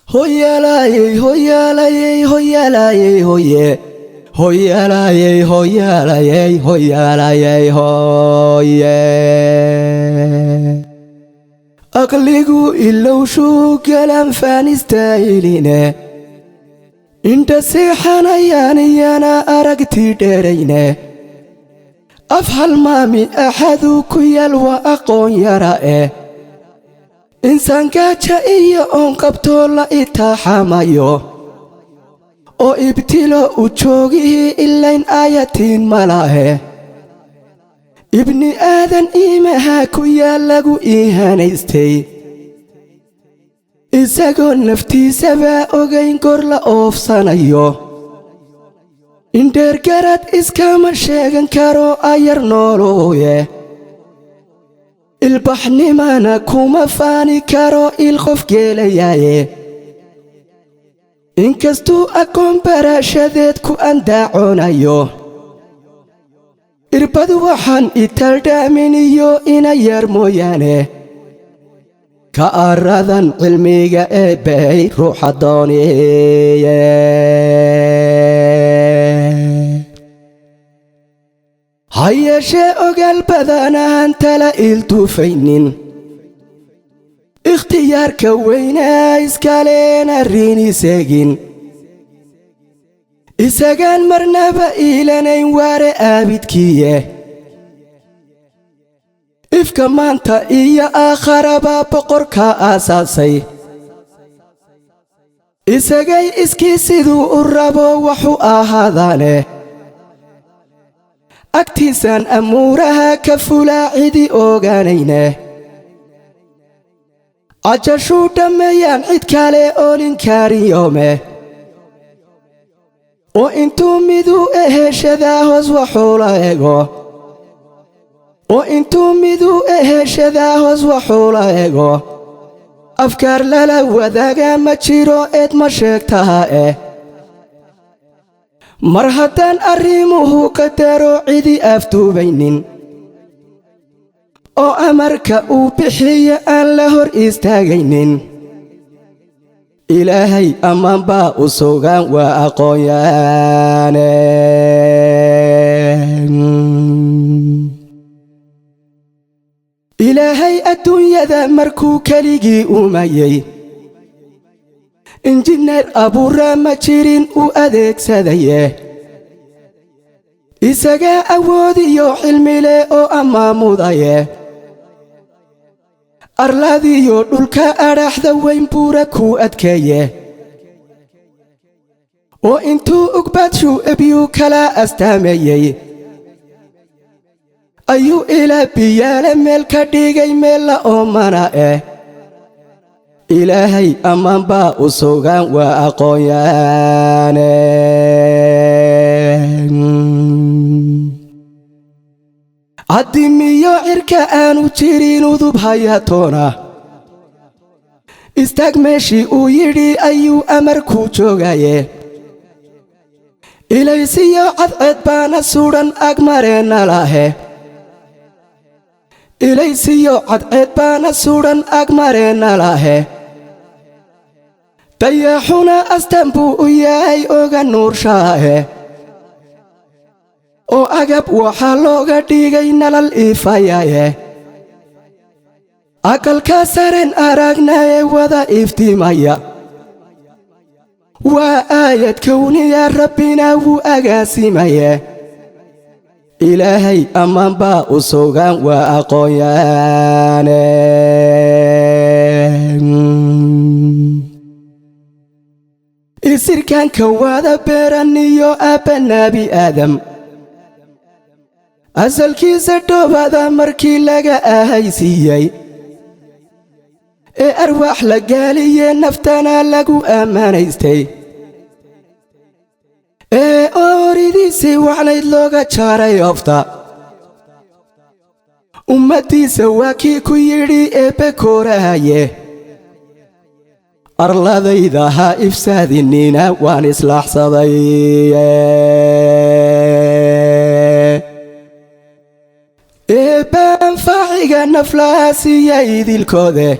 Hoyalaye, hoyalaye, hoyalaye, hoye. Hoyalaye, hoyalaye, hoyalaye, hoye. Aqligu ilowshu kalam fanistayiline. Inta seexanayaan iyana aragti dheerayne. Afhal maami axadu ku yal wa aqoon yara إنسان كاتشا إيا أنقبتو لا إتاحامايو أو إبتلو وشوغيه إلا إن آياتين ملاهي ابني آذن إيمها كويا لغو إيهانيستي إساقو نفتي سبا أغين كورلا أوف سانايو إندر كارات إسكاما شيغن كارو آير نولويه البحني مانا كوما فاني كارو الخوف جيلياي إنكستو أكون براشدت كو أنداعونايو إربادو وحان إتردامينيو إنا يرموياني كأراذان علميغا إباي روح الدوني هيا شيء قلبنا أنت لا إلتوفينين اختيار كوينا إسكالينا الريني ساقين إساقان مرنبا إيلانين واري آبد كيه إفكا مانتا إيا آخر بابقركا أساسي إساقاي إسكي سيدو الرابو وحو آهاداني أكتسان أمورها كفلا عدي أوغانينه عجشو دميان عد كالي أولين كاري يومه وإنتو ميدو شذاهوز وحولا إيغو وإنتو ميدو شذاهوز وحولا إيغو أفكار للا وذاقا ما تشيرو إد مشيكتها مرحتان أريموه كتارو عدي أفتوبينين أو أمركا وبحية أن لهور إستاغينين إلهي أمان با أسوغان وأقويان إلهي الدنيا ذا مركو كاليجي أميي إنجنير أبو رامة جيرين وأديك ساديه إساقا أوديو حلمي لي أو أمامو ضايه أرلاديو دولكا أراح ذوين بوركو أدكيه وإنتو أقباتشو أبيو كلا أستاميه أيو إلا بيالا ملكا ديغي ميلا أو منائه إلهي أمان با أسوغان وأقويان عدميو عركا آنو جيرينو ذوب هاياتونا استاقمشي ويري أيو أمركو جوغايه إليسيو عدعد بانا سوران أقمارين لاهي إليسيو عدعد بانا سوران أقمارين لاهي تياحونا أستنبو إياي أوغا نور شاهي أو أغاب وحالوغا ديغي نلال إفاياي أقل كاسرين أراغناي وذا إفتيمايا وآية كوني يا ربنا وأغاسيمايا إلهي أمان با أسوغان وأقويان إسر كان كواذا بيرانيو أبا نبي آدم أزل كيسا دوبادا مركي لغا أهيسيي أرواح لقالي نفتنا لغو أمانيستي أوريديسي وحنيد لغا چاري أفتا أمتي سواكي كويري بكورايه أرلاذي ذاها إفسادي النينا وان إصلاح صدي إبان فاعيقا نفلاسي يايدي الكودة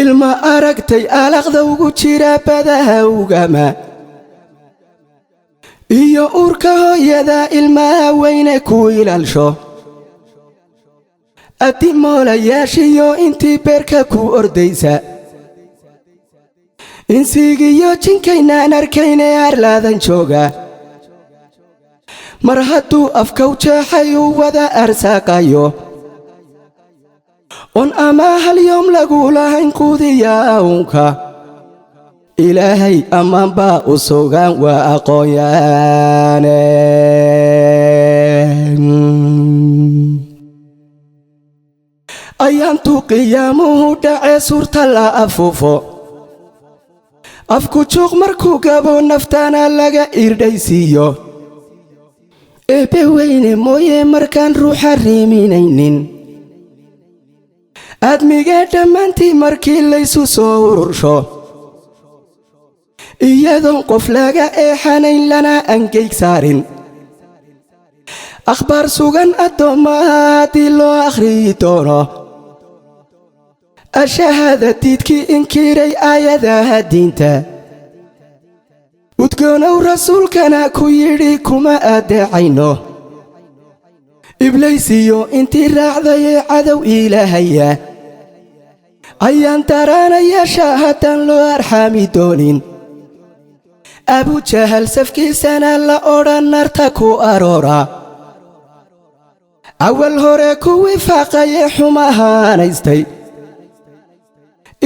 ilma aragtay alaqda ugu jira badaha ugama iyo urka hooyada ilmaha weyne ku ilaalsho adimoolayaashiyo intii beerka ku ordaysa insigiyo jinkaynaan arkayne arlaadan jooga mar hadduu afkow jeexay u wada arsaaqayo on ama hal yoom lagu lahayn quudiya uunka ilaahay ammaan baa u sugan waa aqoonyaane ayaantu qiyaamuhu dhacee suurta la afuufo afku juuq markuu gabo naftaana laga irdhaysiiyo eebbe weyne mooye markaan ruuxa riiminaynin aadmigee dhammaantii markii laysu soo urursho iyadoon qof laga eexanayn lana angeyg saarin akhbaar sugan addoommaha haddii loo akhriyi doono ashahaada diidkii inkiray aayadaha diinta udgoonow rasuulkana ku yidhi kuma adeecayno iblaysiyo intii raacdayee cadow ilaahaya ayaan daraanayaasha haddaan loo arxaami doonin abujahal safkiisana la odhan narta ku aroora awal hore kuwii faaqayee xumahaanaystay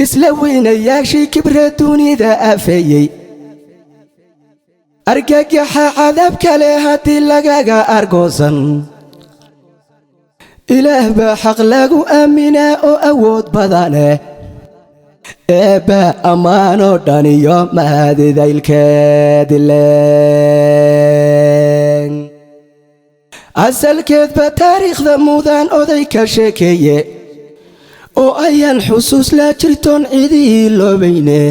isla weynayaashii kibre dunida afeeyey argagaxa cadaab kale haddii lagaga argoosan ilaah baa xaq lagu aaminaa oo awood badane eebba ammaanoo dhan iyo mahadidaylkeedileen asalkeedba taariikhda mudan oday ka sheekeeye oo ayaan xusuus la jirtoon cidii loobayne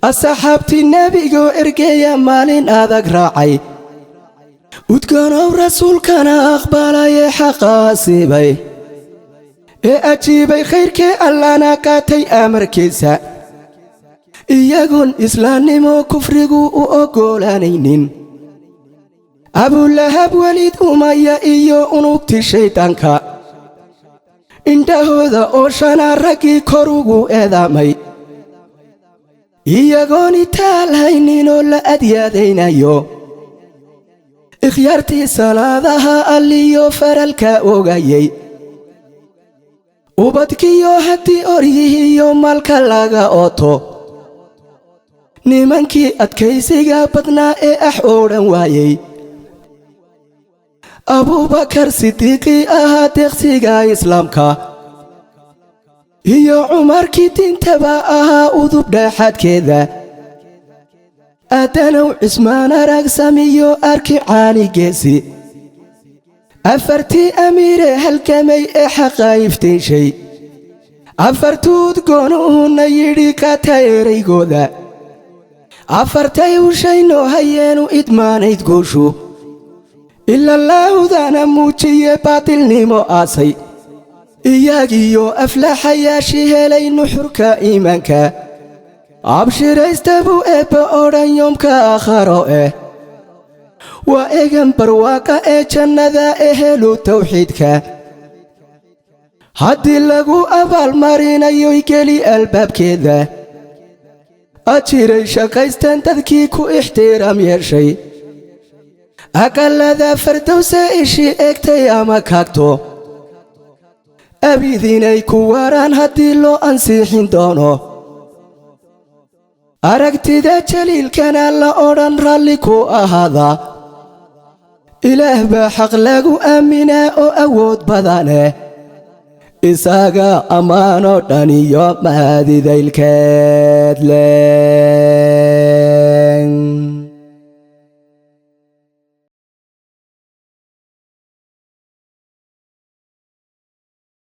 asxaabtii nebigoo ergeeya maalin adag raacay udgoonow rasuulkana aqbalayee xaqaasiibay ee ajiibay khayrkee allana qaatay amarkiisa iyagoon islaannimo kufrigu u oggolaanaynin abulahab weliid umaya iyo unugti shayddaanka indhahooda oo shana raggii kor ugu eedaamay iyagoon itaal hayninoo la adyaadaynayo ikhyaartii salaadaha alliyo faralka ogayay ubadkiyo haddii oryihiyo malka laga ooto nimankii adkaysiga badnaa ee ax oodhan waayey abubakar sidiiqii ahaa deeqsiga islaamka iyo cumarkii diintaba ahaa udub dhaaxaadkeeda aadanow cismaan aragsamiyo arki caanigeesi afartii amiire halgamay ee xaqa iftiinshay afartuu udgoonuhuna yidhi kata eraygooda afartay ushayno hayeenu idmaanayd guushu ilalaahudana muujiye baatilnimo aasay iyagiyo aflaxayaashii helay nuxurka iimaanka abshiraysta buu eebba odhan yoomka aakharo waa egan barwaaqa ee jannada ehelu tawxiidka haddii lagu abaalmarinayoy geli albaabkeeda ajiray shaqaystan dadkii ku ixtiraam yeeshay aqallada fardowse ishii eegtay ama kaagto abidinay ku waaraan haddii loo ansiixin doono aragtida jaliilkana la odhan raalli ku ahaada ilaah baa xaq lagu aaminaa oo awood badane isaga ammaanoo dhan iyo mahadidaylkeed leen